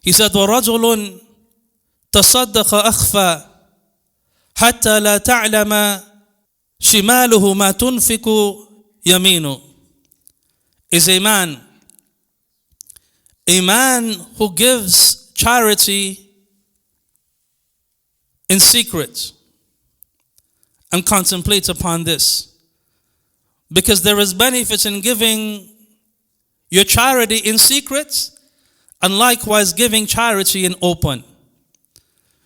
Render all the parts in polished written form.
He said, وَرَجُلٌ تَصَدَّقَ أَخْفَى حَتَّى لَا تَعْلَمَ شِمَالُهُ مَا تُنْفِقُ يَمِينُهُ. Is a man who gives charity in secret, and contemplates upon this, because there is benefits in giving your charity in secret and likewise giving charity in open.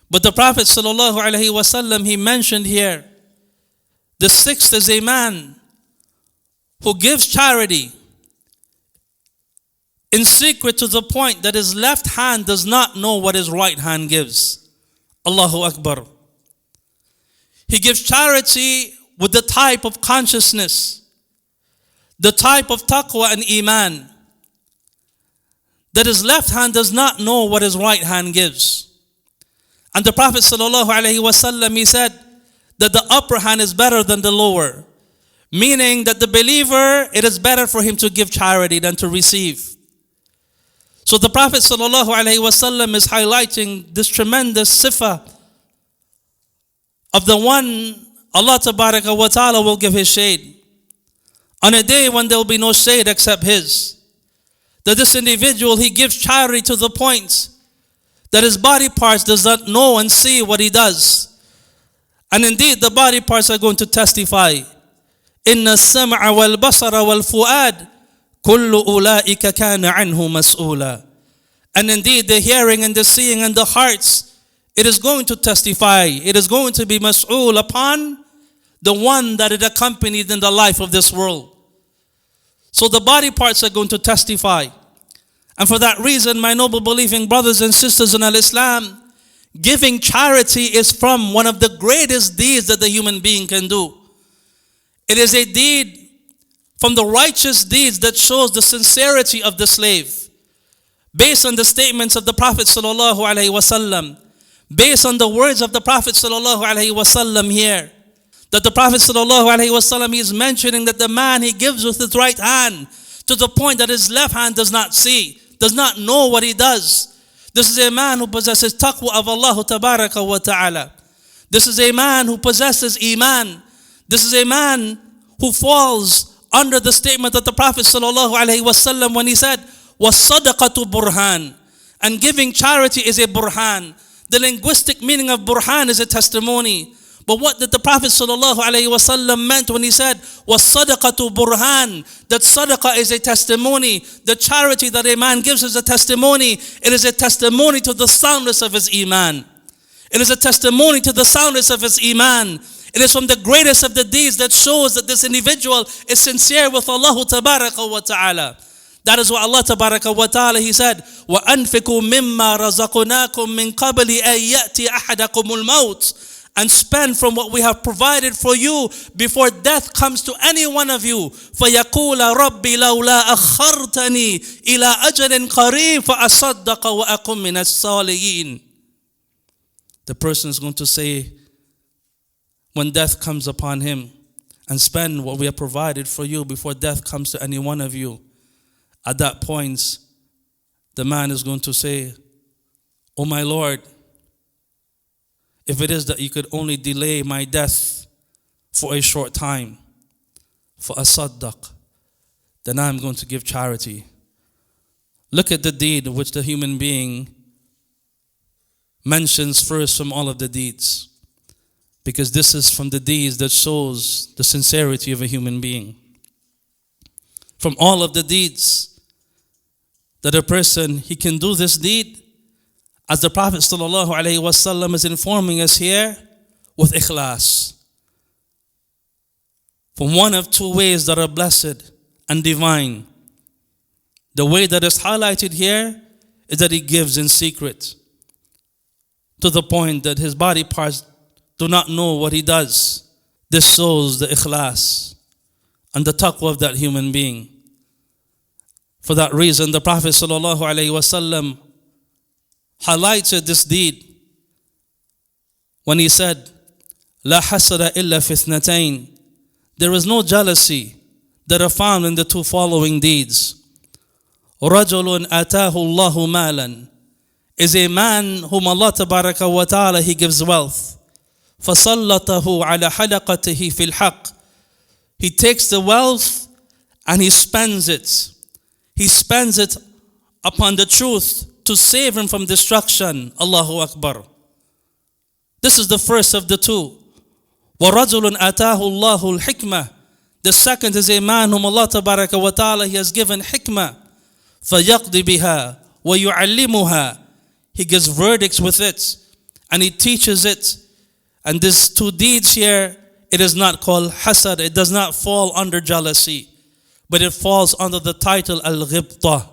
But the Prophet ﷺ, he mentioned here, the sixth is a man who gives charity in secret to the point that his left hand does not know what his right hand gives. Allahu Akbar. He gives charity with the type of consciousness, the type of taqwa and iman, that his left hand does not know what his right hand gives. And the Prophet ﷺ, he said that the upper hand is better than the lower, meaning that the believer, it is better for him to give charity than to receive. So the Prophet ﷺ is highlighting this tremendous sifa of the one Allah Tabaraka wa Ta'ala will give his shade on a day when there will be no shade except his. That this individual, he gives charity to the point that his body parts does not know and see what he does. And indeed the body parts are going to testify. Inna as-sam'a wal basara wal fu'ad kullu ulaika kana anhu mas'ula. And indeed the hearing and the seeing and the hearts, it is going to testify. It is going to be mas'ul upon the one that it accompanied in the life of this world. So the body parts are going to testify. And for that reason, my noble believing brothers and sisters in Al-Islam, giving charity is from one of the greatest deeds that the human being can do. It is a deed from the righteous deeds that shows the sincerity of the slave. Based on the statements of the Prophet ﷺ, based on the words of the Prophet ﷺ here, that the Prophet ﷺ is mentioning that the man, he gives with his right hand to the point that his left hand does not see, does not know what he does. This is a man who possesses taqwa of Allah Tabaraka wa Ta'ala. This is a man who possesses iman. This is a man who falls under the statement of the Prophet ﷺ when he said, وَالصَّدَقَةُ burhan. And giving charity is a burhan. The linguistic meaning of burhan is a testimony. But what did the Prophet ﷺ meant when he said, وَالصَّدَقَةُ burhan? That sadaqah is a testimony. The charity that a man gives is a testimony. It is a testimony to the soundness of his iman. It is a testimony to the soundness of his iman. It is from the greatest of the deeds that shows that this individual is sincere with Allah Tabaraka wa Ta'ala. That is what Allah Tabaraka wa Ta'ala, he said, وَأَنْفِقُوا مِمَّا رَزَقْنَاكُم مِّن قَبْلِ أَن يَأْتِيَ أَحَدَكُمُ الْمَوْتِ. And spend from what we have provided for you before death comes to any one of you. فَيَقُولَ رَبِّ لَوْلَا أَخَّرْتَنِي إِلَىٰ أَجَلٍ قَرِيبٍ فَأَصَدَّقَ وَأَكُن مِّنَ الصَّالِحِينَ. The person is going to say, when death comes upon him, and spend what we have provided for you before death comes to any one of you. At that point, the man is going to say, "Oh my Lord, if it is that you could only delay my death for a short time, for a saddaq, then I'm going to give charity." Look at the deed which the human being mentions first from all of the deeds, because this is from the deeds that shows the sincerity of a human being. From all of the deeds that a person, he can do this deed, as the Prophet ﷺ is informing us here, with ikhlas. From one of two ways that are blessed and divine. The way that is highlighted here is that he gives in secret, to the point that his body parts do not know what he does. This shows the ikhlas and the taqwa of that human being. For that reason, the Prophet ﷺ highlighted this deed when he said, "La hasada illa fi ithnatayn." There is no jealousy that are found in the two following deeds. رَجُلٌ أَتَاهُ اللَّهُ مَالًا. is a man whom Allah tabaraka wa ta'ala, He gives wealth. فَسَلَّطَهُ عَلَى حَلَقَتِهِ فِي الْحَقِّ. He takes the wealth and he spends it. He spends it upon the truth to save him from destruction. Allahu Akbar. This is the first of the two. وَرَجُلٌ أَتَاهُ اللَّهُ الْحِكْمَةِ. The second is a man whom Allah tabaraka wa ta'ala, He has given hikmah. فَيَقْضِ بِهَا وَيُعَلِّمُهَا. He gives verdicts with it and he teaches it. And these two deeds here, it is not called hasad. It does not fall under jealousy, but it falls under the title al-ghibtah.